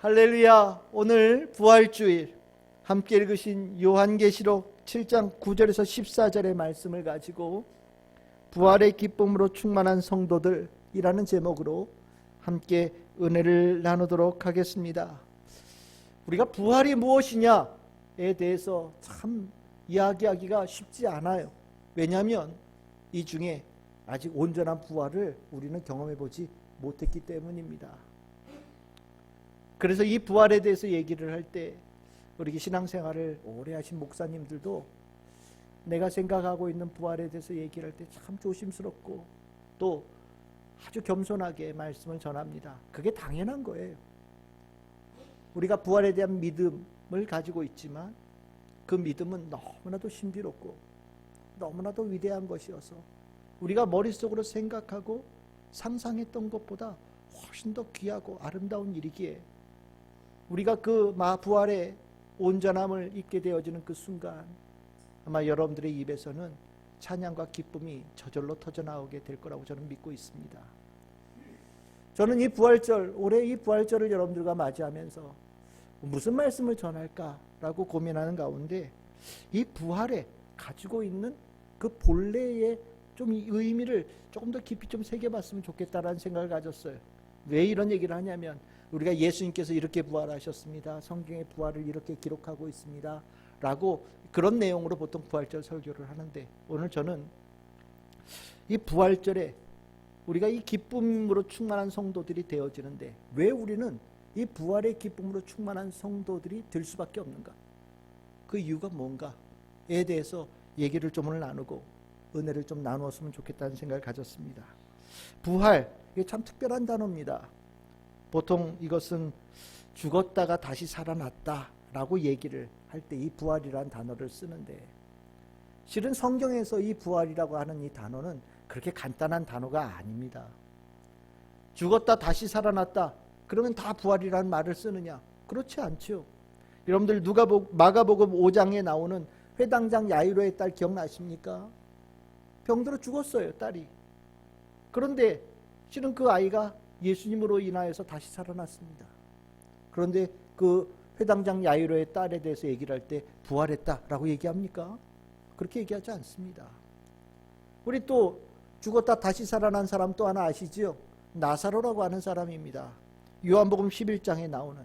할렐루야. 오늘 부활주일 함께 읽으신 요한계시록 7장 9절에서 14절의 말씀을 가지고 부활의 기쁨으로 충만한 성도들이라는 제목으로 함께 은혜를 나누도록 하겠습니다. 우리가 부활이 무엇이냐에 대해서 참 이야기하기가 쉽지 않아요. 왜냐하면 이 중에 아직 온전한 부활을 우리는 경험해 보지 못했기 때문입니다. 그래서 이 부활에 대해서 얘기를 할 때 우리 신앙생활을 오래 하신 목사님들도 내가 생각하고 있는 부활에 대해서 얘기를 할 때 참 조심스럽고 또 아주 겸손하게 말씀을 전합니다. 그게 당연한 거예요. 우리가 부활에 대한 믿음을 가지고 있지만 그 믿음은 너무나도 신비롭고 너무나도 위대한 것이어서 우리가 머릿속으로 생각하고 상상했던 것보다 훨씬 더 귀하고 아름다운 일이기에 우리가 그 부활의 온전함을 잊게 되어지는 그 순간 아마 여러분들의 입에서는 찬양과 기쁨이 저절로 터져나오게 될 거라고 저는 믿고 있습니다. 저는 이 부활절, 올해 이 부활절을 여러분들과 맞이하면서 무슨 말씀을 전할까라고 고민하는 가운데 이 부활에 가지고 있는 그 본래의 좀 이 의미를 조금 더 깊이 좀 새겨봤으면 좋겠다라는 생각을 가졌어요. 왜 이런 얘기를 하냐면 우리가 예수님께서 이렇게 부활하셨습니다. 성경의 부활을 이렇게 기록하고 있습니다. 라고 그런 내용으로 보통 부활절 설교를 하는데 오늘 저는 이 부활절에 우리가 이 기쁨으로 충만한 성도들이 되어지는데 왜 우리는 이 부활의 기쁨으로 충만한 성도들이 될 수밖에 없는가? 그 이유가 뭔가에 대해서 얘기를 좀 오늘 나누고 은혜를 좀 나누었으면 좋겠다는 생각을 가졌습니다. 부활, 이게 참 특별한 단어입니다. 보통 이것은 죽었다가 다시 살아났다라고 얘기를 할 때 이 부활이라는 단어를 쓰는데 실은 성경에서 이 부활이라고 하는 이 단어는 그렇게 간단한 단어가 아닙니다. 죽었다 다시 살아났다 그러면 다 부활이라는 말을 쓰느냐? 그렇지 않죠. 여러분들 마가복음 5장에 나오는 회당장 야이로의 딸 기억나십니까? 병들어 죽었어요, 딸이. 그런데 실은 그 아이가 예수님으로 인하여서 다시 살아났습니다. 그런데 그 회당장 야이로의 딸에 대해서 얘기를 할 때 부활했다라고 얘기합니까? 그렇게 얘기하지 않습니다. 우리 또 죽었다 다시 살아난 사람 또 하나 아시죠? 나사로라고 하는 사람입니다. 요한복음 11장에 나오는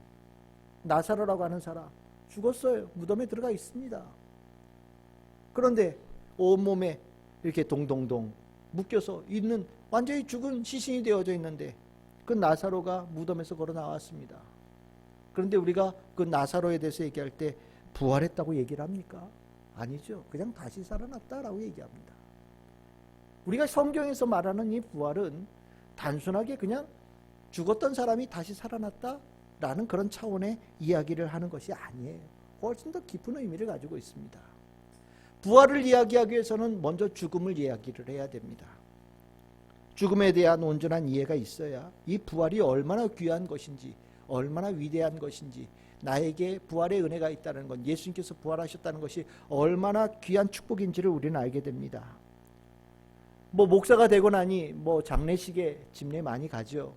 나사로라고 하는 사람 죽었어요. 무덤에 들어가 있습니다. 그런데 온몸에 이렇게 동동동 묶여서 있는 완전히 죽은 시신이 되어져 있는데 그 나사로가 무덤에서 걸어 나왔습니다. 그런데 우리가 그 나사로에 대해서 얘기할 때 부활했다고 얘기를 합니까? 아니죠. 그냥 다시 살아났다라고 얘기합니다. 우리가 성경에서 말하는 이 부활은 단순하게 그냥 죽었던 사람이 다시 살아났다라는 그런 차원의 이야기를 하는 것이 아니에요. 훨씬 더 깊은 의미를 가지고 있습니다. 부활을 이야기하기 위해서는 먼저 죽음을 이야기를 해야 됩니다. 죽음에 대한 온전한 이해가 있어야 이 부활이 얼마나 귀한 것인지 얼마나 위대한 것인지 나에게 부활의 은혜가 있다는 건 예수님께서 부활하셨다는 것이 얼마나 귀한 축복인지를 우리는 알게 됩니다. 목사가 되고 나니 장례식에 집례 많이 가죠.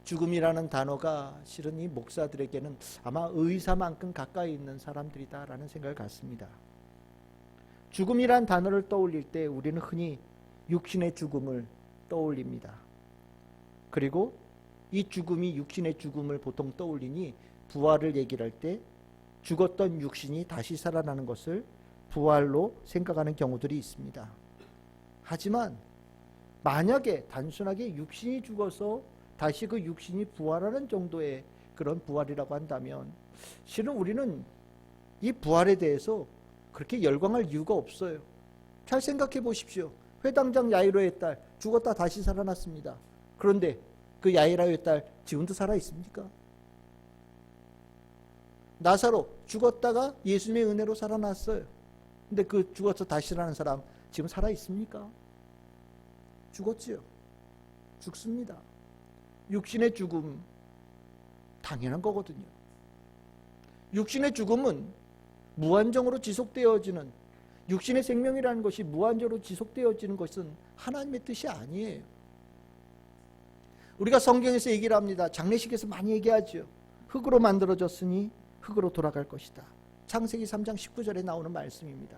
죽음이라는 단어가 실은 이 목사들에게는 아마 의사만큼 가까이 있는 사람들이다라는 생각을 갖습니다. 죽음이란 단어를 떠올릴 때 우리는 흔히 육신의 죽음을 떠올립니다. 그리고 이 죽음이 육신의 죽음을 보통 떠올리니 부활을 얘기를 할 때 죽었던 육신이 다시 살아나는 것을 부활로 생각하는 경우들이 있습니다. 하지만 만약에 단순하게 육신이 죽어서 다시 그 육신이 부활하는 정도의 그런 부활이라고 한다면 실은 우리는 이 부활에 대해서 그렇게 열광할 이유가 없어요. 잘 생각해 보십시오. 회당장 야이로의 딸 죽었다 다시 살아났습니다. 그런데 그 야이로의 딸 지금도 살아 있습니까? 나사로 죽었다가 예수님의 은혜로 살아났어요. 근데 그 죽어서 다시 살아난 사람 지금 살아 있습니까? 죽었지요. 죽습니다. 육신의 죽음 당연한 거거든요. 육신의 죽음은 무한정으로 지속되어지는 육신의 생명이라는 것이 무한정으로 지속되어지는 것은 하나님의 뜻이 아니에요. 우리가 성경에서 얘기를 합니다. 장례식에서 많이 얘기하죠. 흙으로 만들어졌으니 흙으로 돌아갈 것이다. 창세기 3장 19절에 나오는 말씀입니다.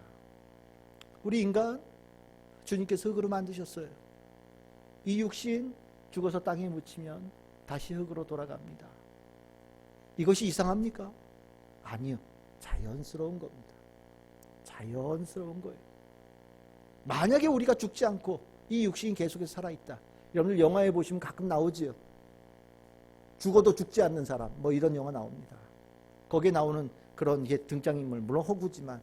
우리 인간 주님께서 흙으로 만드셨어요. 이 육신 죽어서 땅에 묻히면 다시 흙으로 돌아갑니다. 이것이 이상합니까? 아니요. 자연스러운 겁니다. 자연스러운 거예요. 만약에 우리가 죽지 않고 이 육신이 계속해서 살아있다. 여러분들 영화에 보시면 가끔 나오지요. 죽어도 죽지 않는 사람, 뭐 이런 영화 나옵니다. 거기에 나오는 그런 게 등장인물, 물론 허구지만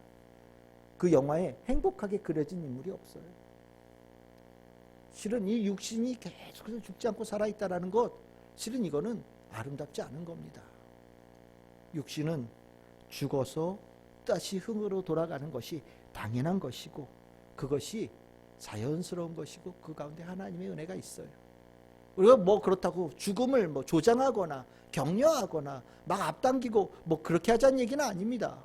그 영화에 행복하게 그려진 인물이 없어요. 실은 이 육신이 계속해서 죽지 않고 살아있다는 것, 실은 이거는 아름답지 않은 겁니다. 육신은 죽어서 다시 흙으로 돌아가는 것이 당연한 것이고, 그것이 자연스러운 것이고, 그 가운데 하나님의 은혜가 있어요. 우리가 뭐 그렇다고 죽음을 뭐 조장하거나 격려하거나 막 앞당기고 뭐 그렇게 하자는 얘기는 아닙니다.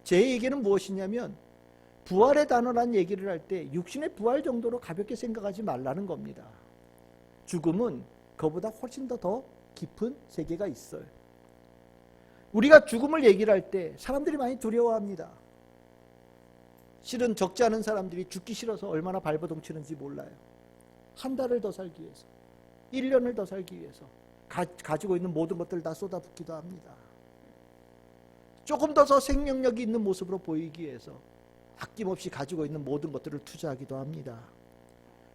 제 얘기는 무엇이냐면, 부활의 단어란 얘기를 할 때 육신의 부활 정도로 가볍게 생각하지 말라는 겁니다. 죽음은 그보다 훨씬 더 깊은 세계가 있어요. 우리가 죽음을 얘기를 할 때 사람들이 많이 두려워합니다. 실은 적지 않은 사람들이 죽기 싫어서 얼마나 발버둥치는지 몰라요. 한 달을 더 살기 위해서, 1년을 더 살기 위해서 가지고 있는 모든 것들을 다 쏟아붓기도 합니다. 조금 더 생명력이 있는 모습으로 보이기 위해서 아낌없이 가지고 있는 모든 것들을 투자하기도 합니다.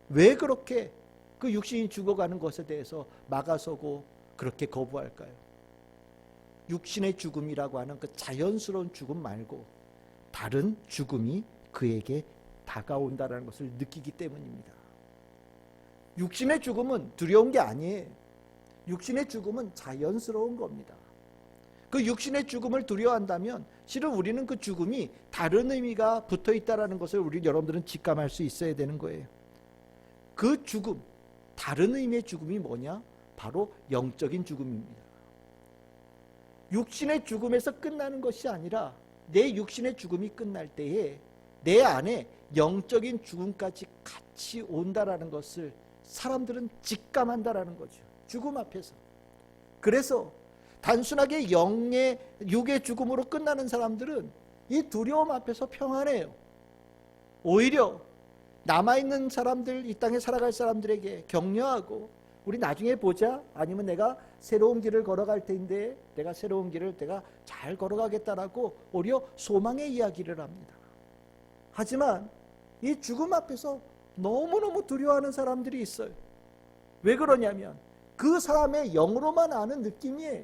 왜 그렇게 그 육신이 죽어가는 것에 대해서 막아서고 그렇게 거부할까요? 육신의 죽음이라고 하는 그 자연스러운 죽음 말고 다른 죽음이 그에게 다가온다는 것을 느끼기 때문입니다. 육신의 죽음은 두려운 게 아니에요. 육신의 죽음은 자연스러운 겁니다. 그 육신의 죽음을 두려워한다면 실은 우리는 그 죽음이 다른 의미가 붙어있다는 것을 우리 여러분들은 직감할 수 있어야 되는 거예요. 그 죽음, 다른 의미의 죽음이 뭐냐? 바로 영적인 죽음입니다. 육신의 죽음에서 끝나는 것이 아니라 내 육신의 죽음이 끝날 때에 내 안에 영적인 죽음까지 같이 온다라는 것을 사람들은 직감한다라는 거죠. 죽음 앞에서. 그래서 단순하게 영의 육의 죽음으로 끝나는 사람들은 이 두려움 앞에서 평안해요. 오히려 남아있는 사람들, 이 땅에 살아갈 사람들에게 격려하고 우리 나중에 보자, 아니면 내가 새로운 길을 걸어갈 텐데 내가 새로운 길을 내가 잘 걸어가겠다라고 오히려 소망의 이야기를 합니다. 하지만 이 죽음 앞에서 너무너무 두려워하는 사람들이 있어요. 왜 그러냐면 그 사람의 영으로만 아는 느낌이에요.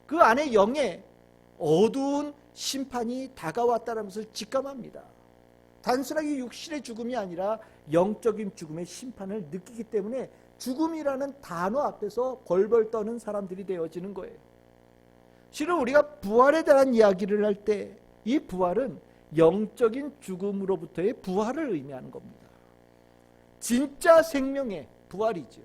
그 안에 영에 어두운 심판이 다가왔다는 것을 직감합니다. 단순하게 육신의 죽음이 아니라 영적인 죽음의 심판을 느끼기 때문에 죽음이라는 단어 앞에서 벌벌 떠는 사람들이 되어지는 거예요. 실은 우리가 부활에 대한 이야기를 할 때 이 부활은 영적인 죽음으로부터의 부활을 의미하는 겁니다. 진짜 생명의 부활이죠.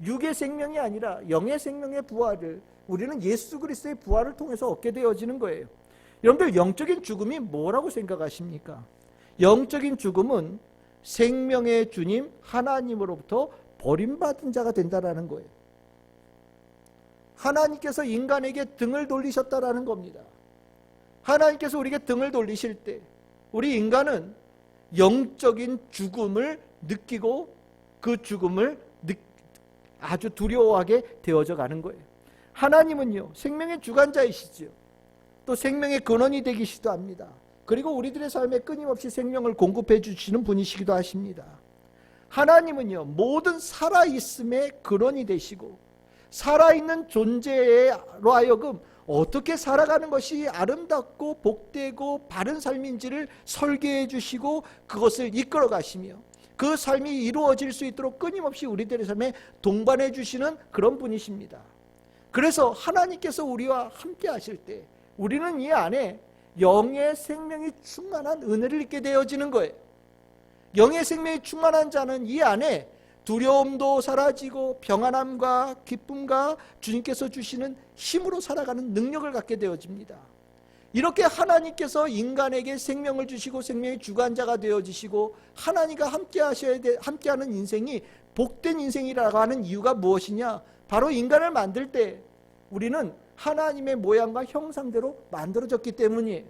육의 생명이 아니라 영의 생명의 부활을 우리는 예수 그리스도의 부활을 통해서 얻게 되어지는 거예요. 여러분들 영적인 죽음이 뭐라고 생각하십니까? 영적인 죽음은 생명의 주님 하나님으로부터 버림받은 자가 된다라는 거예요. 하나님께서 인간에게 등을 돌리셨다라는 겁니다. 하나님께서 우리에게 등을 돌리실 때 우리 인간은 영적인 죽음을 느끼고 그 죽음을 아주 두려워하게 되어져 가는 거예요. 하나님은요, 생명의 주관자이시죠. 또 생명의 근원이 되기시도 합니다. 그리고 우리들의 삶에 끊임없이 생명을 공급해 주시는 분이시기도 하십니다. 하나님은요, 모든 살아있음의 근원이 되시고 살아있는 존재로 하여금 어떻게 살아가는 것이 아름답고 복되고 바른 삶인지를 설계해 주시고 그것을 이끌어 가시며 그 삶이 이루어질 수 있도록 끊임없이 우리들의 삶에 동반해 주시는 그런 분이십니다. 그래서 하나님께서 우리와 함께 하실 때 우리는 이 안에 영의 생명이 충만한 은혜를 입게 되어지는 거예요. 영의 생명이 충만한 자는 이 안에 두려움도 사라지고 평안함과 기쁨과 주님께서 주시는 힘으로 살아가는 능력을 갖게 되어집니다. 이렇게 하나님께서 인간에게 생명을 주시고 생명의 주관자가 되어주시고 하나님과 함께하는 인생이 복된 인생이라고 하는 이유가 무엇이냐? 바로 인간을 만들 때 우리는 하나님의 모양과 형상대로 만들어졌기 때문이에요.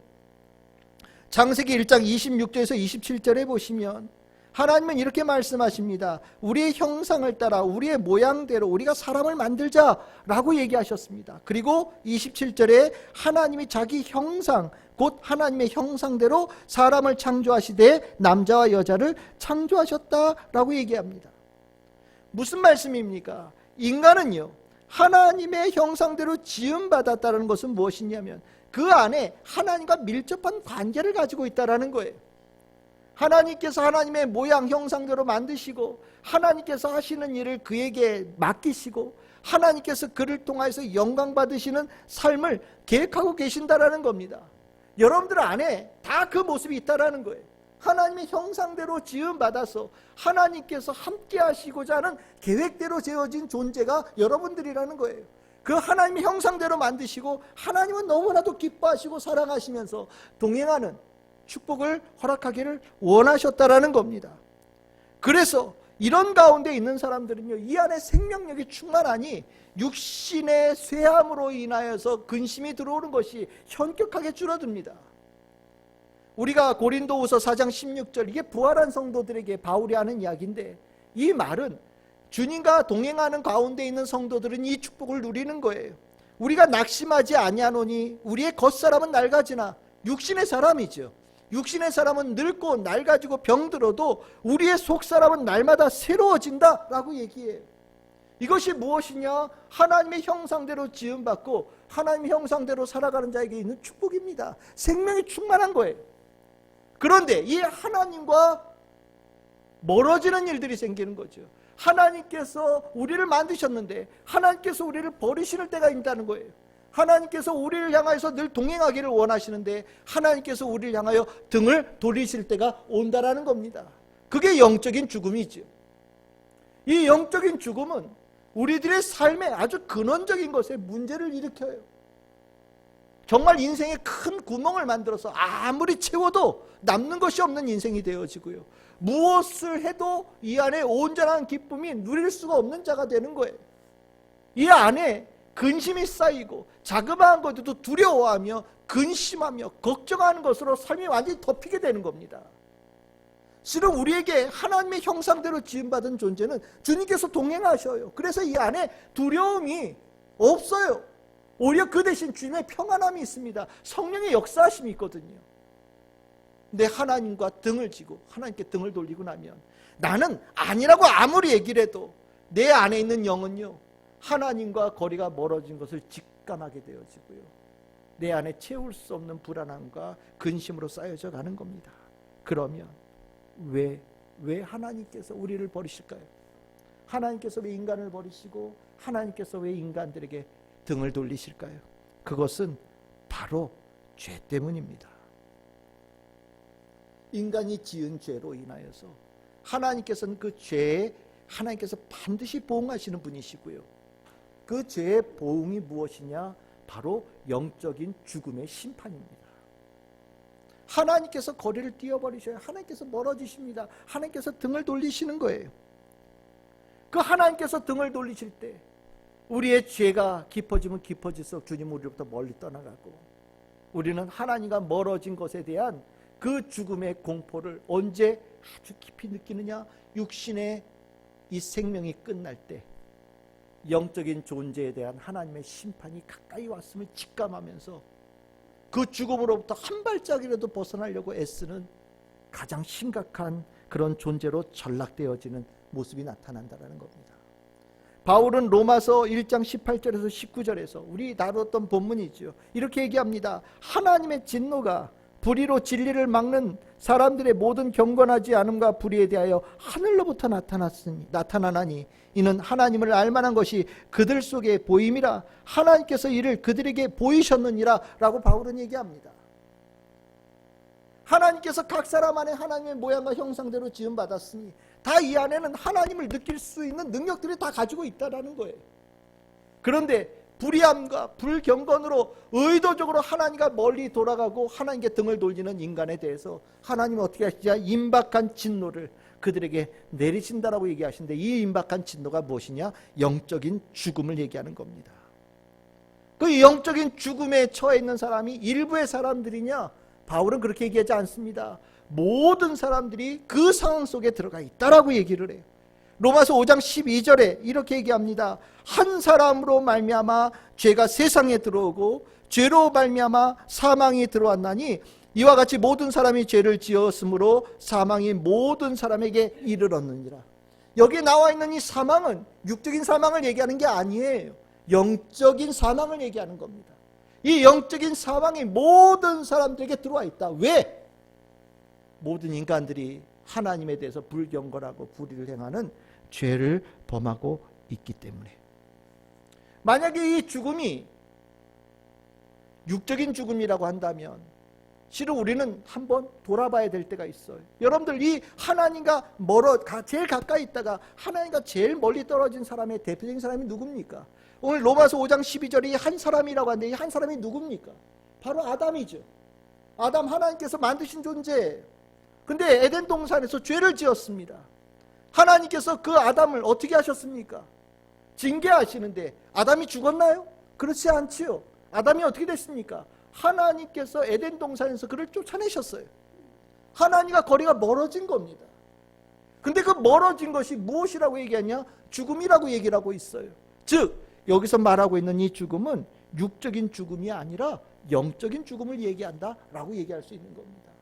창세기 1장 26절에서 27절에 보시면 하나님은 이렇게 말씀하십니다. 우리의 형상을 따라 우리의 모양대로 우리가 사람을 만들자라고 얘기하셨습니다. 그리고 27절에 하나님이 자기 형상 곧 하나님의 형상대로 사람을 창조하시되 남자와 여자를 창조하셨다라고 얘기합니다. 무슨 말씀입니까? 인간은요 하나님의 형상대로 지음받았다는 것은 무엇이냐면 그 안에 하나님과 밀접한 관계를 가지고 있다는 거예요. 하나님께서 하나님의 모양 형상대로 만드시고 하나님께서 하시는 일을 그에게 맡기시고 하나님께서 그를 통해서 영광 받으시는 삶을 계획하고 계신다라는 겁니다. 여러분들 안에 다 그 모습이 있다라는 거예요. 하나님의 형상대로 지음받아서 하나님께서 함께 하시고자 하는 계획대로 지어진 존재가 여러분들이라는 거예요. 그 하나님의 형상대로 만드시고 하나님은 너무나도 기뻐하시고 사랑하시면서 동행하는 축복을 허락하기를 원하셨다라는 겁니다. 그래서 이런 가운데 있는 사람들은요 이 안에 생명력이 충만하니 육신의 쇠함으로 인하여서 근심이 들어오는 것이 현격하게 줄어듭니다. 우리가 고린도후서 4장 16절 이게 부활한 성도들에게 바울이 하는 이야기인데 이 말은 주님과 동행하는 가운데 있는 성도들은 이 축복을 누리는 거예요. 우리가 낙심하지 아니하노니 우리의 겉사람은 낡아지나 육신의 사람이죠. 육신의 사람은 늙고 낡아지고 병들어도 우리의 속사람은 날마다 새로워진다 라고 얘기해요. 이것이 무엇이냐? 하나님의 형상대로 지음받고 하나님의 형상대로 살아가는 자에게 있는 축복입니다. 생명이 충만한 거예요. 그런데 이 하나님과 멀어지는 일들이 생기는 거죠. 하나님께서 우리를 만드셨는데 하나님께서 우리를 버리시는 때가 있다는 거예요. 하나님께서 우리를 향하여서 늘 동행하기를 원하시는데 하나님께서 우리를 향하여 등을 돌리실 때가 온다라는 겁니다. 그게 영적인 죽음이죠. 이 영적인 죽음은 우리들의 삶에 아주 근원적인 것에 문제를 일으켜요. 정말 인생에 큰 구멍을 만들어서 아무리 채워도 남는 것이 없는 인생이 되어지고요. 무엇을 해도 이 안에 온전한 기쁨이 누릴 수가 없는 자가 되는 거예요. 이 안에 근심이 쌓이고 자그마한 것에도 두려워하며 근심하며 걱정하는 것으로 삶이 완전히 덮이게 되는 겁니다. 실은 우리에게 하나님의 형상대로 지음받은 존재는 주님께서 동행하셔요. 그래서 이 안에 두려움이 없어요. 오히려 그 대신 주님의 평안함이 있습니다. 성령의 역사하심이 있거든요. 근데 하나님과 등을 지고 하나님께 등을 돌리고 나면 나는 아니라고 아무리 얘기를 해도 내 안에 있는 영은요 하나님과 거리가 멀어진 것을 직감하게 되어지고요 내 안에 채울 수 없는 불안함과 근심으로 쌓여져 가는 겁니다. 그러면 왜 하나님께서 우리를 버리실까요? 하나님께서 왜 인간을 버리시고 하나님께서 왜 인간들에게 등을 돌리실까요? 그것은 바로 죄 때문입니다. 인간이 지은 죄로 인하여서 하나님께서는 그 죄에 하나님께서 반드시 보응하시는 분이시고요. 그 죄의 보응이 무엇이냐? 바로 영적인 죽음의 심판입니다. 하나님께서 거리를 띄워버리셔요. 하나님께서 멀어지십니다. 하나님께서 등을 돌리시는 거예요. 그 하나님께서 등을 돌리실 때 우리의 죄가 깊어지면 깊어질수록 주님 우리로부터 멀리 떠나가고 우리는 하나님과 멀어진 것에 대한 그 죽음의 공포를 언제 아주 깊이 느끼느냐? 육신의 이 생명이 끝날 때 영적인 존재에 대한 하나님의 심판이 가까이 왔음을 직감하면서 그 죽음으로부터 한 발짝이라도 벗어나려고 애쓰는 가장 심각한 그런 존재로 전락되어지는 모습이 나타난다는 겁니다. 바울은 로마서 1장 18절에서 19절에서 우리 다뤘던 본문이죠. 이렇게 얘기합니다. 하나님의 진노가 불의로 진리를 막는 사람들의 모든 경건하지 않음과 불의에 대하여 하늘로부터 나타나나니 이는 하나님을 알만한 것이 그들 속에 보임이라 하나님께서 이를 그들에게 보이셨느니라 라고 바울은 얘기합니다. 하나님께서 각 사람 안에 하나님의 모양과 형상대로 지음받았으니 다 이 안에는 하나님을 느낄 수 있는 능력들이 다 가지고 있다는 거예요. 그런데 불의함과 불경건으로 의도적으로 하나님과 멀리 돌아가고 하나님께 등을 돌리는 인간에 대해서 하나님은 어떻게 하시냐? 임박한 진노를 그들에게 내리신다라고 얘기하시는데, 이 임박한 진노가 무엇이냐? 영적인 죽음을 얘기하는 겁니다. 그 영적인 죽음에 처해 있는 사람이 일부의 사람들이냐? 바울은 그렇게 얘기하지 않습니다. 모든 사람들이 그 상황 속에 들어가 있다라고 얘기를 해요. 로마서 5장 12절에 이렇게 얘기합니다. 한 사람으로 말미암아 죄가 세상에 들어오고 죄로 말미암아 사망이 들어왔나니 이와 같이 모든 사람이 죄를 지었으므로 사망이 모든 사람에게 이르렀느니라. 여기에 나와 있는 이 사망은 육적인 사망을 얘기하는 게 아니에요. 영적인 사망을 얘기하는 겁니다. 이 영적인 사망이 모든 사람들에게 들어와 있다. 왜? 모든 인간들이 하나님에 대해서 불경건하고 불의를 행하는 죄를 범하고 있기 때문에. 만약에 이 죽음이 육적인 죽음이라고 한다면 실은 우리는 한번 돌아봐야 될 때가 있어요. 여러분들, 이 하나님과 제일 가까이 있다가 하나님과 제일 멀리 떨어진 사람의 대표적인 사람이 누굽니까? 오늘 로마서 5장 12절에 한 사람이라고 하는데, 이 한 사람이 누굽니까? 바로 아담이죠. 아담, 하나님께서 만드신 존재예요. 근데 에덴 동산에서 죄를 지었습니다. 하나님께서 그 아담을 어떻게 하셨습니까? 징계하시는데 아담이 죽었나요? 그렇지 않지요. 아담이 어떻게 됐습니까? 하나님께서 에덴 동산에서 그를 쫓아내셨어요. 하나님과 거리가 멀어진 겁니다. 근데 그 멀어진 것이 무엇이라고 얘기하냐? 죽음이라고 얘기를 하고 있어요. 즉 여기서 말하고 있는 이 죽음은 육적인 죽음이 아니라 영적인 죽음을 얘기한다라고 얘기할 수 있는 겁니다.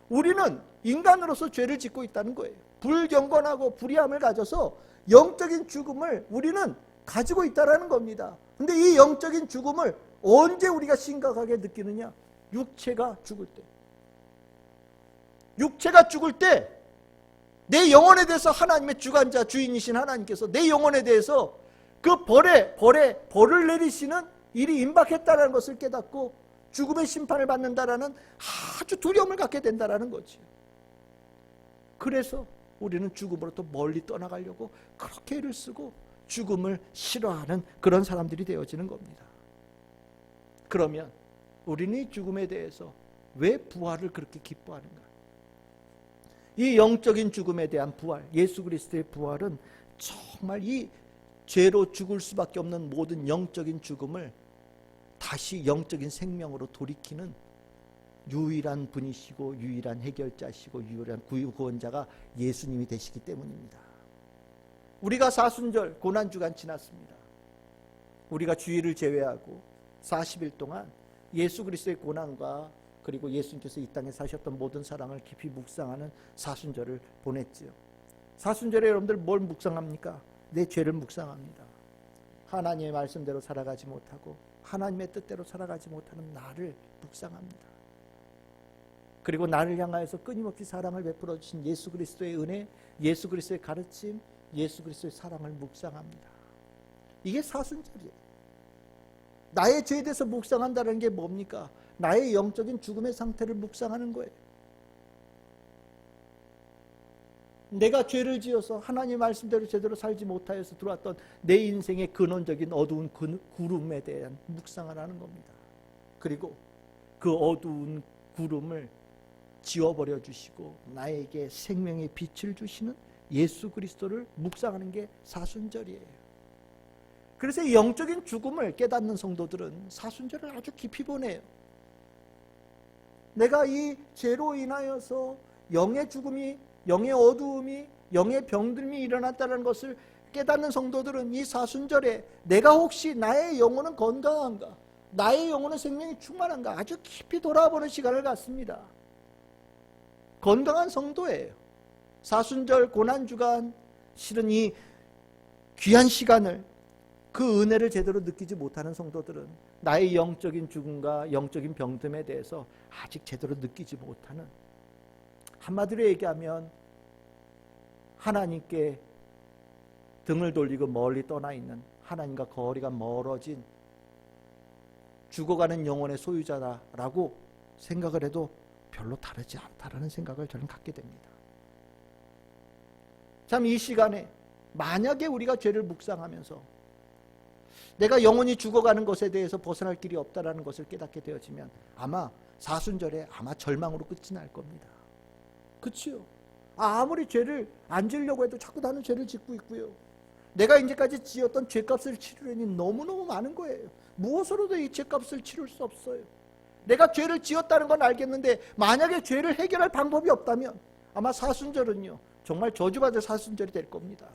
우리는 인간으로서 죄를 짓고 있다는 거예요. 불경건하고 불의함을 가져서 영적인 죽음을 우리는 가지고 있다는 겁니다. 근데 이 영적인 죽음을 언제 우리가 심각하게 느끼느냐? 육체가 죽을 때. 육체가 죽을 때 내 영혼에 대해서 하나님의 주관자 주인이신 하나님께서 내 영혼에 대해서 그 벌을 내리시는 일이 임박했다는 것을 깨닫고 죽음의 심판을 받는다라는 아주 두려움을 갖게 된다는 거지. 그래서 우리는 죽음으로부터 멀리 떠나가려고 그렇게 애를 쓰고 죽음을 싫어하는 그런 사람들이 되어지는 겁니다. 그러면 우리는 이 죽음에 대해서 왜 부활을 그렇게 기뻐하는가? 이 영적인 죽음에 대한 부활, 예수 그리스도의 부활은 정말 이 죄로 죽을 수밖에 없는 모든 영적인 죽음을 다시 영적인 생명으로 돌이키는 유일한 분이시고 유일한 해결자시고 유일한 구원자가 예수님이 되시기 때문입니다. 우리가 사순절 고난주간 지났습니다. 우리가 주일을 제외하고 40일 동안 예수 그리스도의 고난과 그리고 예수님께서 이 땅에 사셨던 모든 사랑을 깊이 묵상하는 사순절을 보냈지요. 사순절에 여러분들 뭘 묵상합니까? 내 죄를 묵상합니다. 하나님의 말씀대로 살아가지 못하고 하나님의 뜻대로 살아가지 못하는 나를 묵상합니다. 그리고 나를 향하여서 끊임없이 사랑을 베풀어 주신 예수 그리스도의 은혜, 예수 그리스도의 가르침, 예수 그리스도의 사랑을 묵상합니다. 이게 사순절이에요. 나의 죄에 대해서 묵상한다는 게 뭡니까? 나의 영적인 죽음의 상태를 묵상하는 거예요. 내가 죄를 지어서 하나님 말씀대로 제대로 살지 못하여서 들어왔던 내 인생의 근원적인 어두운 구름에 대한 묵상을 하는 겁니다. 그리고 그 어두운 구름을 지워버려 주시고 나에게 생명의 빛을 주시는 예수 그리스도를 묵상하는 게 사순절이에요. 그래서 이 영적인 죽음을 깨닫는 성도들은 사순절을 아주 깊이 보내요. 내가 이 죄로 인하여서 영의 죽음이, 영의 어두움이, 영의 병듦이 일어났다는 것을 깨닫는 성도들은 이 사순절에 내가 혹시 나의 영혼은 건강한가, 나의 영혼은 생명이 충만한가 아주 깊이 돌아보는 시간을 갖습니다. 건강한 성도예요. 사순절 고난주간 실은 이 귀한 시간을, 그 은혜를 제대로 느끼지 못하는 성도들은 나의 영적인 죽음과 영적인 병듦에 대해서 아직 제대로 느끼지 못하는, 한마디로 얘기하면 하나님께 등을 돌리고 멀리 떠나 있는, 하나님과 거리가 멀어진 죽어가는 영혼의 소유자라고 생각을 해도 별로 다르지 않다라는 생각을 저는 갖게 됩니다. 참 이 시간에 만약에 우리가 죄를 묵상하면서 내가 영원히 죽어가는 것에 대해서 벗어날 길이 없다라는 것을 깨닫게 되어지면 아마 사순절에 아마 절망으로 끝이 날 겁니다. 그치요? 아무리 죄를 안 지으려고 해도 자꾸 나는 죄를 짓고 있고요. 내가 이제까지 지었던 죄값을 치르려니 너무너무 많은 거예요. 무엇으로도 이 죄값을 치를 수 없어요. 내가 죄를 지었다는 건 알겠는데 만약에 죄를 해결할 방법이 없다면 아마 사순절은요 정말 저주받을 사순절이 될 겁니다.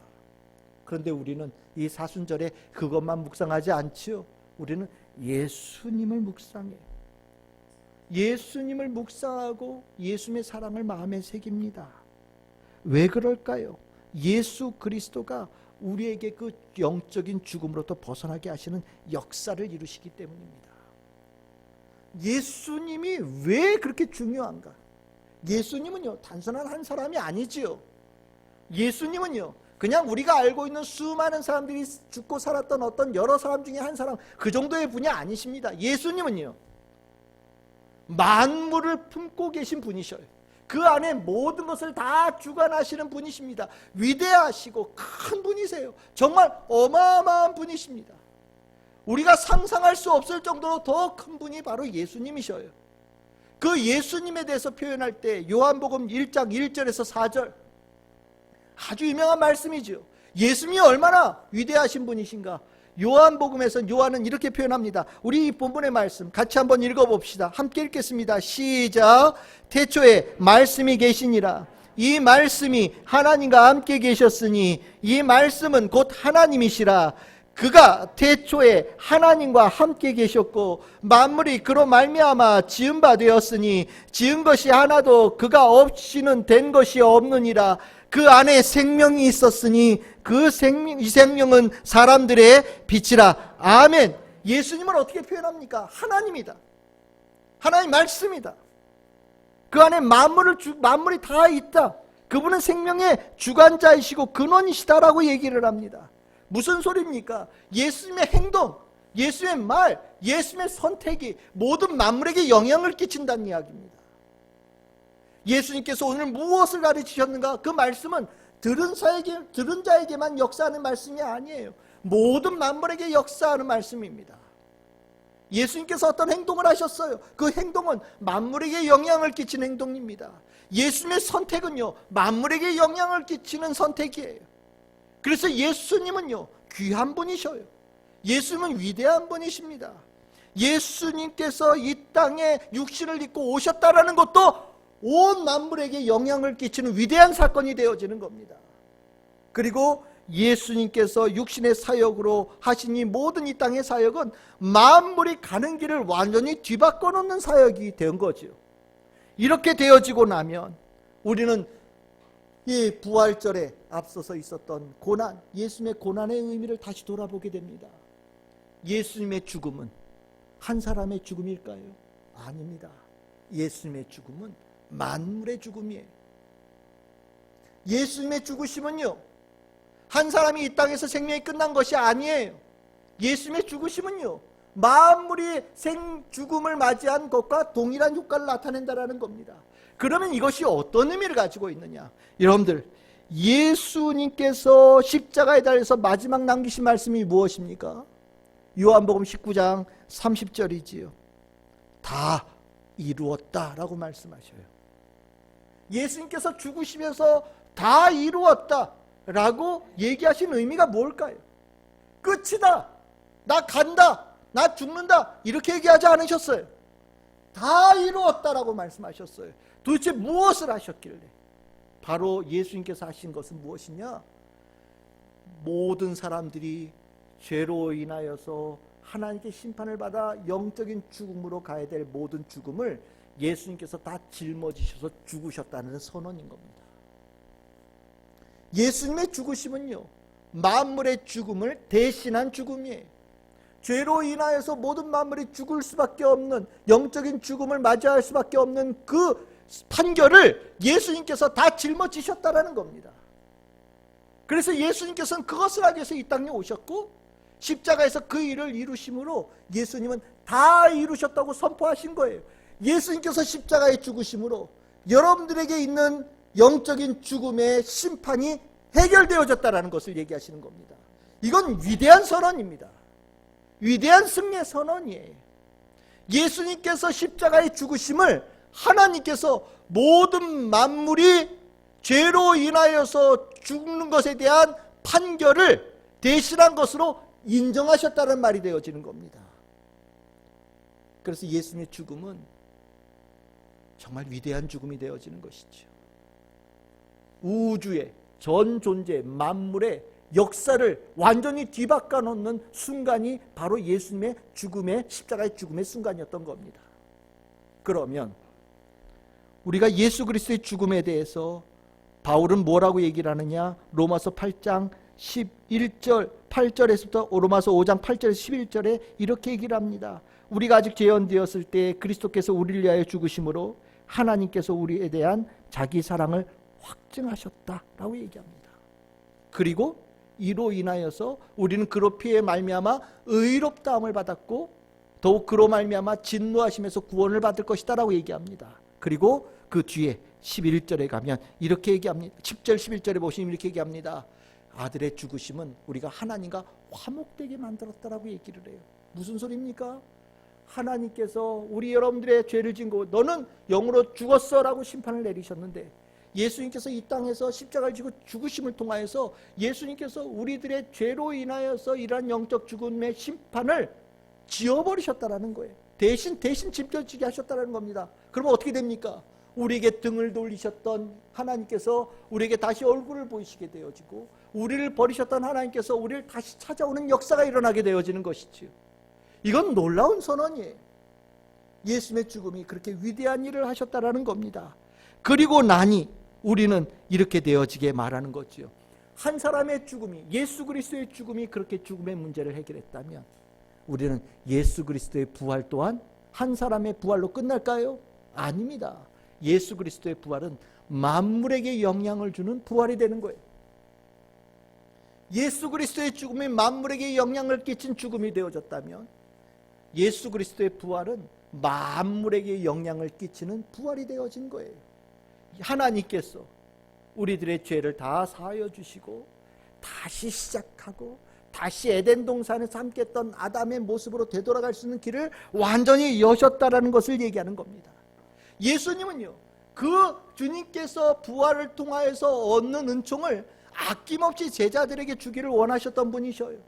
그런데 우리는 이 사순절에 그것만 묵상하지 않지요. 우리는 예수님을 묵상해요. 예수님을 묵상하고 예수님의 사랑을 마음에 새깁니다. 왜 그럴까요? 예수 그리스도가 우리에게 그 영적인 죽음으로부터 벗어나게 하시는 역사를 이루시기 때문입니다. 예수님이 왜 그렇게 중요한가? 예수님은요 단순한 한 사람이 아니지요. 예수님은요 그냥 우리가 알고 있는 수많은 사람들이 죽고 살았던 어떤 여러 사람 중에 한 사람, 그 정도의 분이 아니십니다. 예수님은요 만물을 품고 계신 분이셔요. 그 안에 모든 것을 다 주관하시는 분이십니다. 위대하시고 큰 분이세요. 정말 어마어마한 분이십니다. 우리가 상상할 수 없을 정도로 더 큰 분이 바로 예수님이셔요. 그 예수님에 대해서 표현할 때 요한복음 1장 1절에서 4절 아주 유명한 말씀이죠. 예수님이 얼마나 위대하신 분이신가. 요한복음에서 요한은 이렇게 표현합니다. 우리 이 본문의 말씀 같이 한번 읽어봅시다. 함께 읽겠습니다. 시작. 태초에 말씀이 계시니라. 이 말씀이 하나님과 함께 계셨으니 이 말씀은 곧 하나님이시라. 그가 태초에 하나님과 함께 계셨고 만물이 그로 말미암아 지은 바 되었으니 지은 것이 하나도 그가 없이는 된 것이 없느니라. 그 안에 생명이 있었으니 이 생명은 사람들의 빛이라. 아멘. 예수님을 어떻게 표현합니까? 하나님이다. 하나님 말씀이다. 그 안에 만물이 다 있다. 그분은 생명의 주관자이시고 근원이시다라고 얘기를 합니다. 무슨 소리입니까? 예수님의 행동, 예수님의 말, 예수님의 선택이 모든 만물에게 영향을 끼친다는 이야기입니다. 예수님께서 오늘 무엇을 가르치셨는가? 그 말씀은 들은 자에게만 역사하는 말씀이 아니에요. 모든 만물에게 역사하는 말씀입니다. 예수님께서 어떤 행동을 하셨어요? 그 행동은 만물에게 영향을 끼치는 행동입니다. 예수님의 선택은요 만물에게 영향을 끼치는 선택이에요. 그래서 예수님은요 귀한 분이셔요. 예수님은 위대한 분이십니다. 예수님께서 이 땅에 육신을 입고 오셨다라는 것도 온 만물에게 영향을 끼치는 위대한 사건이 되어지는 겁니다. 그리고 예수님께서 육신의 사역으로 하신 이 모든 이 땅의 사역은 만물이 가는 길을 완전히 뒤바꿔 놓는 사역이 된 거죠. 이렇게 되어지고 나면 우리는 이 부활절에 앞서서 있었던 고난, 예수님의 고난의 의미를 다시 돌아보게 됩니다. 예수님의 죽음은 한 사람의 죽음일까요? 아닙니다. 예수님의 죽음은 만물의 죽음이에요. 예수님의 죽으심은요 한 사람이 이 땅에서 생명이 끝난 것이 아니에요. 예수님의 죽으심은요 만물이 죽음을 맞이한 것과 동일한 효과를 나타낸다라는 겁니다. 그러면 이것이 어떤 의미를 가지고 있느냐? 여러분들, 예수님께서 십자가에 달려서 마지막 남기신 말씀이 무엇입니까? 요한복음 19장 30절이지요. 다 이루었다라고 말씀하셔요. 예수님께서 죽으시면서 다 이루었다라고 얘기하신 의미가 뭘까요? 끝이다, 나 간다, 나 죽는다, 이렇게 얘기하지 않으셨어요. 다 이루었다라고 말씀하셨어요. 도대체 무엇을 하셨길래? 바로 예수님께서 하신 것은 무엇이냐? 모든 사람들이 죄로 인하여서 하나님께 심판을 받아 영적인 죽음으로 가야 될 모든 죽음을 예수님께서 다 짊어지셔서 죽으셨다는 선언인 겁니다. 예수님의 죽으심은요 만물의 죽음을 대신한 죽음이에요. 죄로 인하여서 모든 만물이 죽을 수밖에 없는, 영적인 죽음을 맞이할 수밖에 없는 그 판결을 예수님께서 다 짊어지셨다라는 겁니다. 그래서 예수님께서는 그것을 하기 위해서 이 땅에 오셨고 십자가에서 그 일을 이루심으로 예수님은 다 이루셨다고 선포하신 거예요. 예수님께서 십자가에 죽으심으로 여러분들에게 있는 영적인 죽음의 심판이 해결되어졌다라는 것을 얘기하시는 겁니다. 이건 위대한 선언입니다. 위대한 승리의 선언이에요. 예수님께서 십자가의 죽으심을 하나님께서 모든 만물이 죄로 인하여서 죽는 것에 대한 판결을 대신한 것으로 인정하셨다는 말이 되어지는 겁니다. 그래서 예수님의 죽음은 정말 위대한 죽음이 되어지는 것이죠. 우주의 전 존재 만물의 역사를 완전히 뒤바꿔 놓는 순간이 바로 예수님의 죽음의 십자가의 죽음의 순간이었던 겁니다. 그러면 우리가 예수 그리스도의 죽음에 대해서 바울은 뭐라고 얘기를 하느냐? 로마서 8장 11절 8절에서부터 로마서 5장 8절에서 11절에 이렇게 얘기를 합니다. 우리가 아직 죄인되었을 때 그리스도께서 우리를 위하여 죽으심으로 하나님께서 우리에 대한 자기 사랑을 확증하셨다라고 얘기합니다. 그리고 이로 인하여서 우리는 그로 피에 말미암아 의롭다함을 받았고 더욱 그로 말미암아 진노하심에서 구원을 받을 것이다라고 얘기합니다. 그리고 그 뒤에 11절에 가면 이렇게 얘기합니다. 10절 11절에 보시면 이렇게 얘기합니다. 아들의 죽으심은 우리가 하나님과 화목되게 만들었다라고 얘기를 해요. 무슨 소리입니까? 하나님께서 우리 여러분들의 죄를 지은 거 너는 영으로 죽었어라고 심판을 내리셨는데 예수님께서 이 땅에서 십자가를 지고 죽으심을 통하여서 예수님께서 우리들의 죄로 인하여서 이러한 영적 죽음의 심판을 지어버리셨다라는 거예요. 대신 짊어지게 하셨다는 겁니다. 그러면 어떻게 됩니까? 우리에게 등을 돌리셨던 하나님께서 우리에게 다시 얼굴을 보이시게 되어지고 우리를 버리셨던 하나님께서 우리를 다시 찾아오는 역사가 일어나게 되어지는 것이지요. 이건 놀라운 선언이에요. 예수님의 죽음이 그렇게 위대한 일을 하셨다라는 겁니다. 그리고 나니 우리는 이렇게 되어지게 말하는 거지요. 한 사람의 죽음이 예수 그리스도의 죽음이 그렇게 죽음의 문제를 해결했다면 우리는 예수 그리스도의 부활 또한 한 사람의 부활로 끝날까요? 아닙니다. 예수 그리스도의 부활은 만물에게 영향을 주는 부활이 되는 거예요. 예수 그리스도의 죽음이 만물에게 영향을 끼친 죽음이 되어졌다면 예수 그리스도의 부활은 만물에게 영향을 끼치는 부활이 되어진 거예요. 하나님께서 우리들의 죄를 다 사하여 주시고 다시 시작하고 다시 에덴 동산에서 함께 했던 아담의 모습으로 되돌아갈 수 있는 길을 완전히 여셨다라는 것을 얘기하는 겁니다. 예수님은요, 그 주님께서 부활을 통하여서 얻는 은총을 아낌없이 제자들에게 주기를 원하셨던 분이셔요.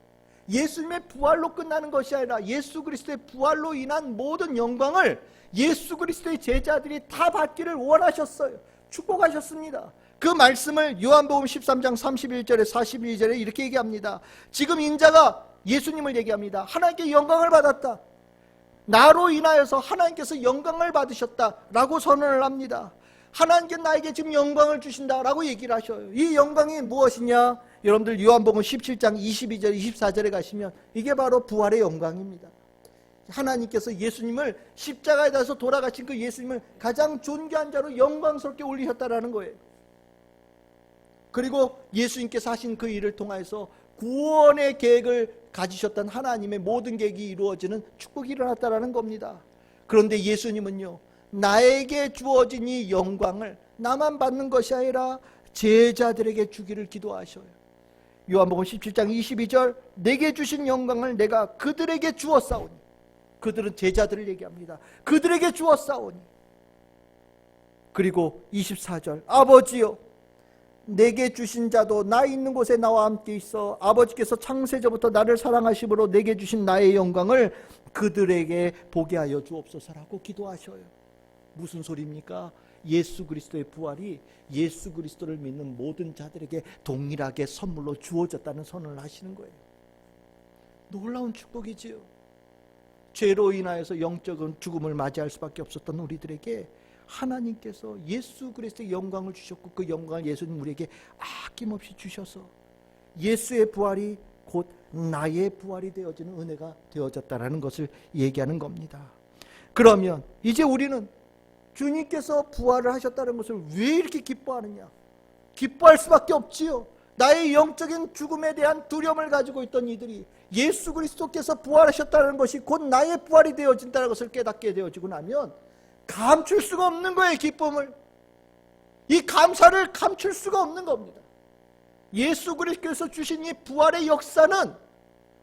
예수님의 부활로 끝나는 것이 아니라 예수 그리스도의 부활로 인한 모든 영광을 예수 그리스도의 제자들이 다 받기를 원하셨어요. 축복하셨습니다. 그 말씀을 요한복음 13장 31절에 42절에 이렇게 얘기합니다. 지금 인자가 예수님을 얘기합니다. 하나님께 영광을 받았다. 나로 인하여서 하나님께서 영광을 받으셨다라고 선언을 합니다. 하나님께 나에게 지금 영광을 주신다라고 얘기를 하셔요. 이 영광이 무엇이냐? 여러분들 요한복음 17장 22절 24절에 가시면 이게 바로 부활의 영광입니다. 하나님께서 예수님을 십자가에 달아서 돌아가신 그 예수님을 가장 존귀한 자로 영광스럽게 올리셨다라는 거예요. 그리고 예수님께서 하신 그 일을 통해서 구원의 계획을 가지셨던 하나님의 모든 계획이 이루어지는 축복이 일어났다라는 겁니다. 그런데 예수님은요, 나에게 주어진 이 영광을 나만 받는 것이 아니라 제자들에게 주기를 기도하셔요. 요한복음 17장 22절 내게 주신 영광을 내가 그들에게 주었사오니, 그들은 제자들을 얘기합니다. 그들에게 주었사오니. 그리고 24절 아버지여 내게 주신 자도 나 있는 곳에 나와 함께 있어 아버지께서 창세전부터 나를 사랑하심으로 내게 주신 나의 영광을 그들에게 보게 하여 주옵소서라고 기도하셔요. 무슨 소리입니까? 예수 그리스도의 부활이 예수 그리스도를 믿는 모든 자들에게 동일하게 선물로 주어졌다는 선언을 하시는 거예요. 놀라운 축복이지요. 죄로 인하여서 영적인 죽음을 맞이할 수밖에 없었던 우리들에게 하나님께서 예수 그리스도의 영광을 주셨고 그 영광을 예수님 우리에게 아낌없이 주셔서 예수의 부활이 곧 나의 부활이 되어지는 은혜가 되어졌다라는 것을 얘기하는 겁니다. 그러면 이제 우리는 주님께서 부활을 하셨다는 것을 왜 이렇게 기뻐하느냐? 기뻐할 수밖에 없지요. 나의 영적인 죽음에 대한 두려움을 가지고 있던 이들이 예수 그리스도께서 부활하셨다는 것이 곧 나의 부활이 되어진다는 것을 깨닫게 되어지고 나면 감출 수가 없는 거예요. 기쁨을, 이 감사를 감출 수가 없는 겁니다. 예수 그리스도께서 주신 이 부활의 역사는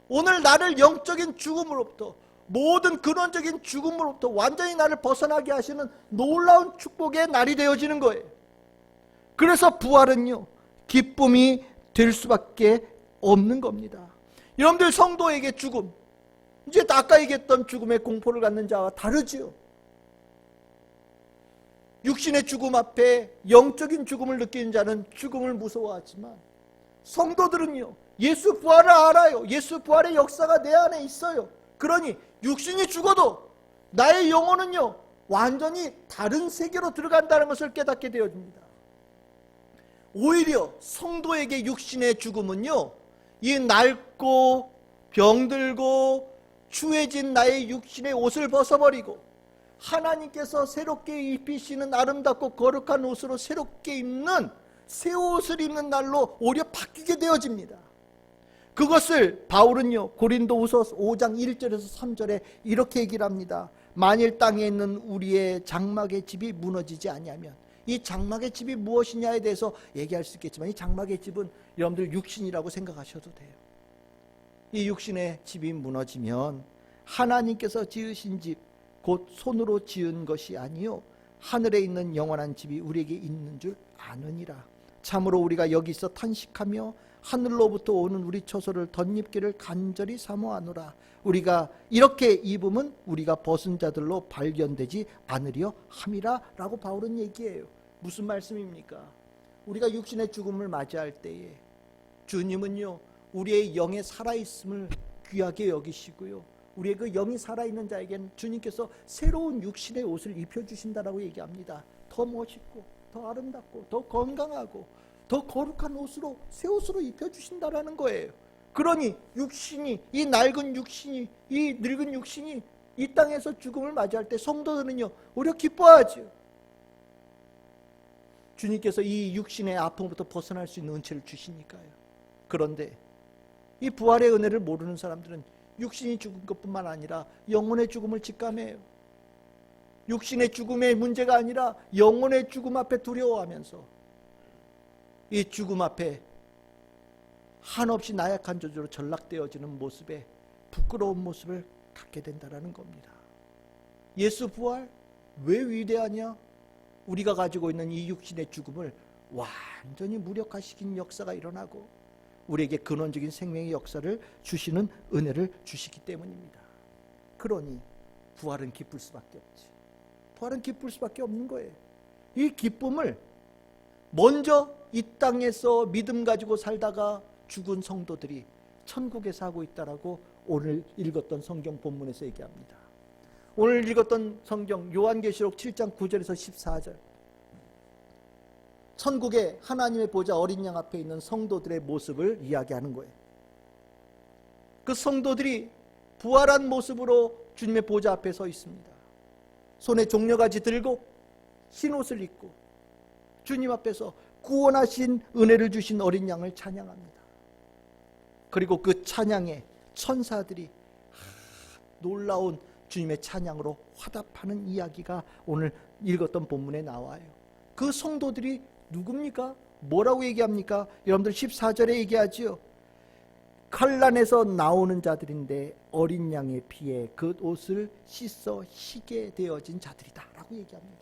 오늘 나를 영적인 죽음으로부터, 모든 근원적인 죽음으로부터 완전히 나를 벗어나게 하시는 놀라운 축복의 날이 되어지는 거예요. 그래서 부활은요, 기쁨이 될 수밖에 없는 겁니다. 여러분들, 성도에게 죽음, 이제 아까 얘기했던 죽음의 공포를 갖는 자와 다르지요. 육신의 죽음 앞에 영적인 죽음을 느끼는 자는 죽음을 무서워하지만, 성도들은요, 예수 부활을 알아요. 예수 부활의 역사가 내 안에 있어요. 그러니 육신이 죽어도 나의 영혼은요, 완전히 다른 세계로 들어간다는 것을 깨닫게 되어집니다. 오히려 성도에게 육신의 죽음은요, 이 낡고 병들고 추해진 나의 육신의 옷을 벗어버리고 하나님께서 새롭게 입히시는 아름답고 거룩한 옷으로 새롭게 입는 새 옷을 입는 날로 오히려 바뀌게 되어집니다. 그것을 바울은요, 고린도후서 5장 1절에서 3절에 이렇게 얘기를 합니다. 만일 땅에 있는 우리의 장막의 집이 무너지지 아니하면, 이 장막의 집이 무엇이냐에 대해서 얘기할 수 있겠지만, 이 장막의 집은 여러분들 육신이라고 생각하셔도 돼요. 이 육신의 집이 무너지면 하나님께서 지으신 집, 곧 손으로 지은 것이 아니요 하늘에 있는 영원한 집이 우리에게 있는 줄 아느니라. 참으로 우리가 여기서 탄식하며 하늘로부터 오는 우리 처소를 덧입기를 간절히 사모하노라. 우리가 이렇게 입으면 우리가 벗은 자들로 발견되지 않으려 함이라 라고 바울은 얘기해요. 무슨 말씀입니까? 우리가 육신의 죽음을 맞이할 때에 주님은요, 우리의 영의 살아있음을 귀하게 여기시고요, 우리의 그 영이 살아있는 자에게는 주님께서 새로운 육신의 옷을 입혀주신다라고 얘기합니다. 더 멋있고 더 아름답고 더 건강하고 더 거룩한 옷으로, 새 옷으로 입혀주신다라는 거예요. 그러니 육신이, 이 낡은 육신이, 이 늙은 육신이 이 땅에서 죽음을 맞이할 때 성도들은요, 오히려 기뻐하죠. 주님께서 이 육신의 아픔부터 벗어날 수 있는 은혜를 주시니까요. 그런데 이 부활의 은혜를 모르는 사람들은 육신이 죽은 것뿐만 아니라 영혼의 죽음을 직감해요. 육신의 죽음의 문제가 아니라 영혼의 죽음 앞에 두려워하면서 이 죽음 앞에 한없이 나약한 존재로 전락되어지는 모습에 부끄러운 모습을 갖게 된다는 겁니다. 예수 부활 왜 위대하냐? 우리가 가지고 있는 이 육신의 죽음을 완전히 무력화시킨 역사가 일어나고 우리에게 근원적인 생명의 역사를 주시는 은혜를 주시기 때문입니다. 그러니 부활은 기쁠 수밖에 없지. 부활은 기쁠 수밖에 없는 거예요. 이 기쁨을 먼저 이 땅에서 믿음 가지고 살다가 죽은 성도들이 천국에서 하고 있다라고 오늘 읽었던 성경 본문에서 얘기합니다. 오늘 읽었던 성경 요한계시록 7장 9절에서 14절, 천국에 하나님의 보좌 어린 양 앞에 있는 성도들의 모습을 이야기하는 거예요. 그 성도들이 부활한 모습으로 주님의 보좌 앞에 서 있습니다. 손에 종려가지 들고 흰 옷을 입고 주님 앞에서 구원하신 은혜를 주신 어린 양을 찬양합니다. 그리고 그 찬양에 천사들이 놀라운 주님의 찬양으로 화답하는 이야기가 오늘 읽었던 본문에 나와요. 그 성도들이 누굽니까? 뭐라고 얘기합니까? 여러분들 14절에 얘기하지요. 칼난에서 나오는 자들인데 어린 양의 피에 그 옷을 씻어 희게 되어진 자들이다 라고 얘기합니다.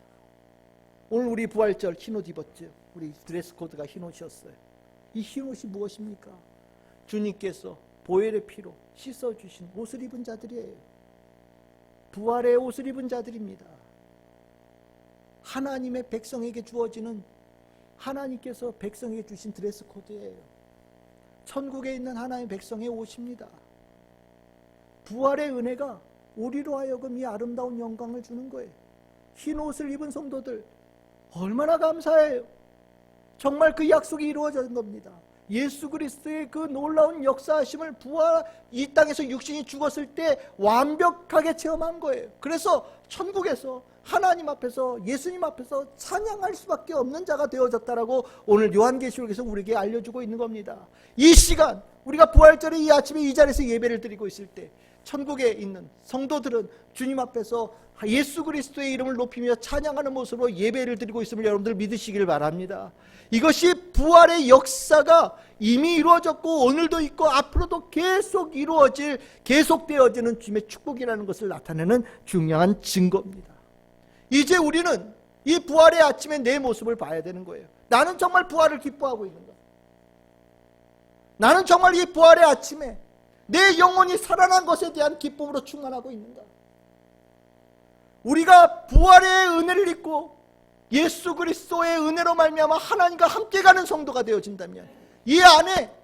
오늘 우리 부활절 흰옷 입었죠. 우리 드레스 코드가 흰옷이었어요. 이 흰옷이 무엇입니까? 주님께서 보혈의 피로 씻어주신 옷을 입은 자들이에요. 부활의 옷을 입은 자들입니다. 하나님의 백성에게 주어지는, 하나님께서 백성에게 주신 드레스 코드예요. 천국에 있는 하나님의 백성의 옷입니다. 부활의 은혜가 우리로 하여금 이 아름다운 영광을 주는 거예요. 흰 옷을 입은 성도들 얼마나 감사해요. 정말 그 약속이 이루어진 겁니다. 예수 그리스도의 그 놀라운 역사하심을 부활, 이 땅에서 육신이 죽었을 때 완벽하게 체험한 거예요. 그래서 천국에서 하나님 앞에서, 예수님 앞에서 찬양할 수밖에 없는 자가 되어졌다라고 오늘 요한계시록에서 우리에게 알려주고 있는 겁니다. 이 시간 우리가 부활절에 이 아침에 이 자리에서 예배를 드리고 있을 때 천국에 있는 성도들은 주님 앞에서 예수 그리스도의 이름을 높이며 찬양하는 모습으로 예배를 드리고 있음을 여러분들 믿으시길 바랍니다. 이것이 부활의 역사가 이미 이루어졌고 오늘도 있고 앞으로도 계속 이루어질, 계속되어지는 주님의 축복이라는 것을 나타내는 중요한 증거입니다. 이제 우리는 이 부활의 아침에 내 모습을 봐야 되는 거예요. 나는 정말 부활을 기뻐하고 있는가? 나는 정말 이 부활의 아침에 내 영혼이 살아난 것에 대한 기쁨으로 충만하고 있는가? 우리가 부활의 은혜를 입고 예수 그리스도의 은혜로 말미암아 하나님과 함께 가는 성도가 되어진다면 이 안에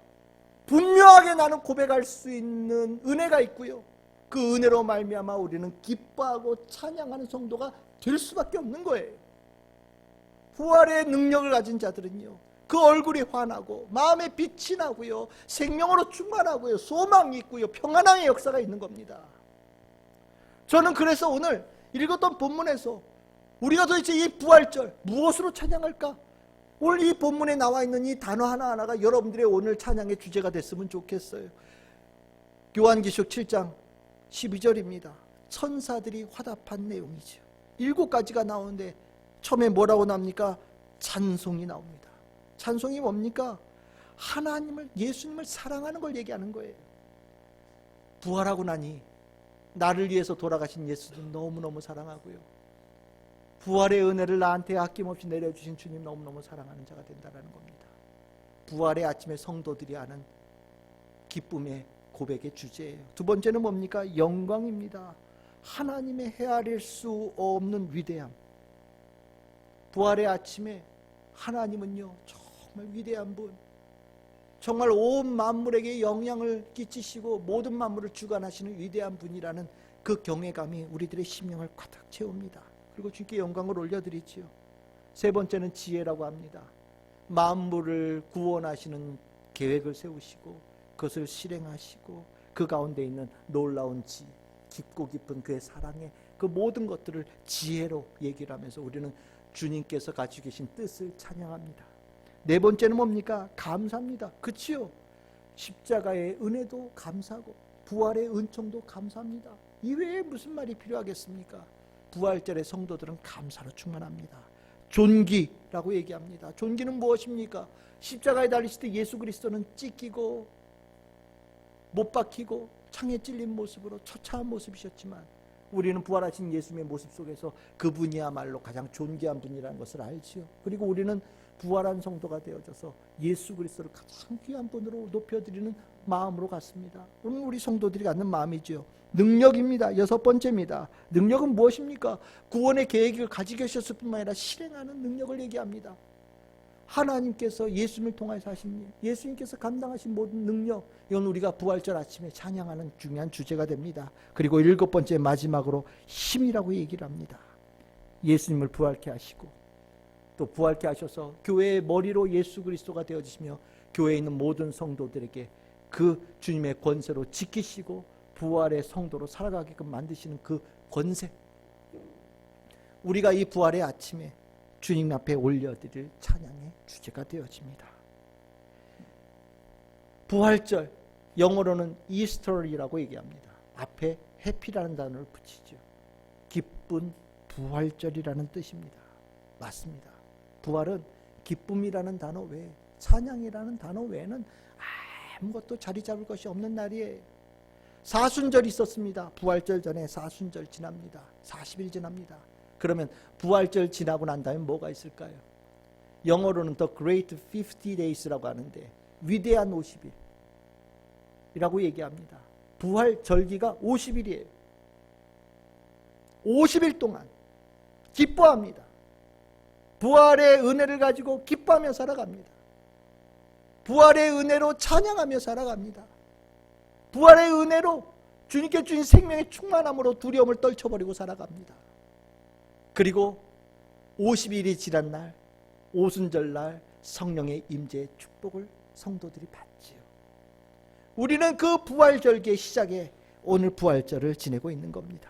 분명하게 나는 고백할 수 있는 은혜가 있고요, 그 은혜로 말미암아 우리는 기뻐하고 찬양하는 성도가 될 수밖에 없는 거예요. 부활의 능력을 가진 자들은요, 그 얼굴이 환하고 마음에 빛이 나고요, 생명으로 충만하고요, 소망이 있고요, 평안함의 역사가 있는 겁니다. 저는 그래서 오늘 읽었던 본문에서 우리가 도대체 이 부활절 무엇으로 찬양할까? 오늘 이 본문에 나와 있는 이 단어 하나하나가 여러분들의 오늘 찬양의 주제가 됐으면 좋겠어요. 요한계시록 7장 12절입니다. 천사들이 화답한 내용이죠. 7가지가 나오는데 처음에 뭐라고 나옵니까? 찬송이 나옵니다. 찬송이 뭡니까? 하나님을, 예수님을 사랑하는 걸 얘기하는 거예요. 부활하고 나니 나를 위해서 돌아가신 예수님 너무너무 사랑하고요, 부활의 은혜를 나한테 아낌없이 내려주신 주님 너무너무 사랑하는 자가 된다는 겁니다. 부활의 아침에 성도들이 하는 기쁨의 고백의 주제예요. 두 번째는 뭡니까? 영광입니다. 하나님의 헤아릴 수 없는 위대함. 부활의 아침에 하나님은요 정말 위대한 분, 정말 온 만물에게 영향을 끼치시고 모든 만물을 주관하시는 위대한 분이라는 그 경외감이 우리들의 심령을 가득 채웁니다. 그리고 주님께 영광을 올려드리지요. 세 번째는 지혜라고 합니다. 만물을 구원하시는 계획을 세우시고 그것을 실행하시고 그 가운데 있는 놀라운 지, 깊고 깊은 그의 사랑의 그 모든 것들을 지혜로 얘기를 하면서 우리는 주님께서 가지고 계신 뜻을 찬양합니다. 네 번째는 뭡니까? 감사합니다. 그치요? 십자가의 은혜도 감사하고 부활의 은총도 감사합니다. 이외에 무슨 말이 필요하겠습니까? 부활절의 성도들은 감사로 충만합니다. 존귀라고 얘기합니다. 존귀는 무엇입니까? 십자가에 달리실 때 예수 그리스도는 찢기고 못 박히고 창에 찔린 모습으로 처참한 모습이셨지만 우리는 부활하신 예수님의 모습 속에서 그분이야말로 가장 존귀한 분이라는 것을 알지요. 그리고 우리는 부활한 성도가 되어져서 예수 그리스도를 가장 귀한 분으로 높여드리는 마음으로 갔습니다. 오늘 우리 성도들이 갖는 마음이죠. 능력입니다. 여섯 번째입니다. 능력은 무엇입니까? 구원의 계획을 가지고 계셨을 뿐만 아니라 실행하는 능력을 얘기합니다. 하나님께서 예수님을 통해서 하신 일, 예수님께서 감당하신 모든 능력, 이건 우리가 부활절 아침에 찬양하는 중요한 주제가 됩니다. 그리고 일곱 번째 마지막으로 힘이라고 얘기를 합니다. 예수님을 부활케 하시고 또 부활케 하셔서 교회의 머리로 예수 그리스도가 되어지시며 교회에 있는 모든 성도들에게 그 주님의 권세로 지키시고 부활의 성도로 살아가게끔 만드시는 그 권세, 우리가 이 부활의 아침에 주님 앞에 올려드릴 찬양의 주제가 되어집니다. 부활절, 영어로는 이스터리라고 얘기합니다. 앞에 해피라는 단어를 붙이죠. 기쁜 부활절이라는 뜻입니다. 맞습니다. 부활은 기쁨이라는 단어 외에, 찬양이라는 단어 외에는 아무것도 자리 잡을 것이 없는 날이에요. 사순절이 있었습니다. 부활절 전에 사순절 지납니다. 40일 지납니다. 그러면 부활절 지나고 난 다음에 뭐가 있을까요? 영어로는 The Great 50 Days라고 하는데 위대한 50일이라고 얘기합니다. 부활절기가 50일이에요. 50일 동안 기뻐합니다. 부활의 은혜를 가지고 기뻐하며 살아갑니다. 부활의 은혜로 찬양하며 살아갑니다. 부활의 은혜로 주님께 주신 생명의 충만함으로 두려움을 떨쳐버리고 살아갑니다. 그리고 50일이 지난 날, 오순절날 성령의 임재의 축복을 성도들이 받지요. 우리는 그 부활절기의 시작에 오늘 부활절을 지내고 있는 겁니다.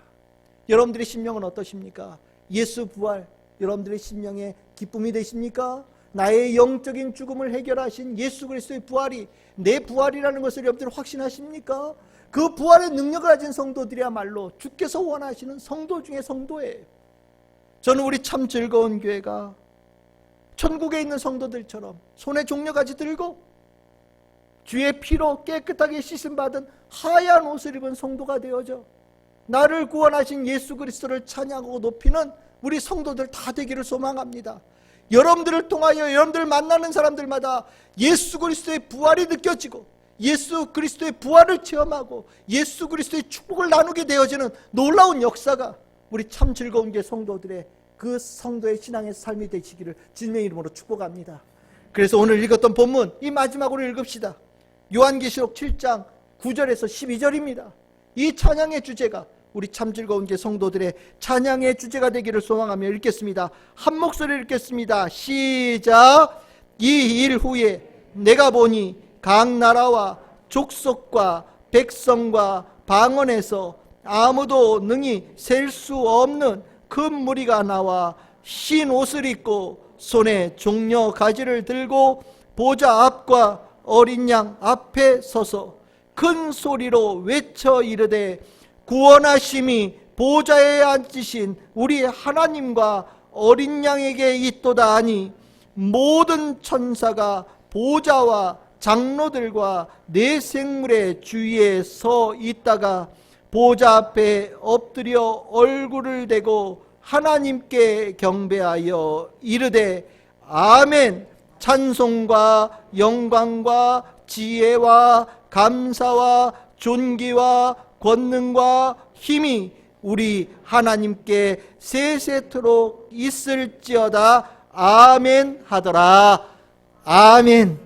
여러분들의 심령은 어떠십니까? 예수 부활, 여러분들의 심령의 기쁨이 되십니까? 나의 영적인 죽음을 해결하신 예수 그리스도의 부활이 내 부활이라는 것을 여러분들 확신하십니까? 그 부활의 능력을 가진 성도들이야말로 주께서 원하시는 성도 중에 성도예요. 저는 우리 참 즐거운 교회가 천국에 있는 성도들처럼 손에 종려가지 들고 주의 피로 깨끗하게 씻음받은 하얀 옷을 입은 성도가 되어져 나를 구원하신 예수 그리스도를 찬양하고 높이는 우리 성도들 다 되기를 소망합니다. 여러분들을 통하여 여러분들을 만나는 사람들마다 예수 그리스도의 부활이 느껴지고 예수 그리스도의 부활을 체험하고 예수 그리스도의 축복을 나누게 되어지는 놀라운 역사가 우리 참 즐거운 교회 성도들의 그 성도의 신앙의 삶이 되시기를 주님의 이름으로 축복합니다. 그래서 오늘 읽었던 본문 이 마지막으로 읽읍시다. 요한계시록 7장 9절에서 12절입니다. 이 찬양의 주제가 우리 참 즐거운 교회 성도들의 찬양의 주제가 되기를 소망하며 읽겠습니다. 한 목소리로 읽겠습니다. 시작. 이 일 후에 내가 보니 각 나라와 족속과 백성과 방언에서 아무도 능히 셀 수 없는 큰 무리가 나와 흰 옷을 입고 손에 종려 가지를 들고 보좌 앞과 어린 양 앞에 서서 큰 소리로 외쳐 이르되 구원하심이 보좌에 앉으신 우리 하나님과 어린 양에게 있도다 하니 모든 천사가 보좌와 장로들과 네 생물의 주위에 서 있다가 보좌 앞에 엎드려 얼굴을 대고 하나님께 경배하여 이르되 아멘. 찬송과 영광과 지혜와 감사와 존귀와 권능과 힘이 우리 하나님께 세세토록 있을지어다. 아멘 하더라. 아멘.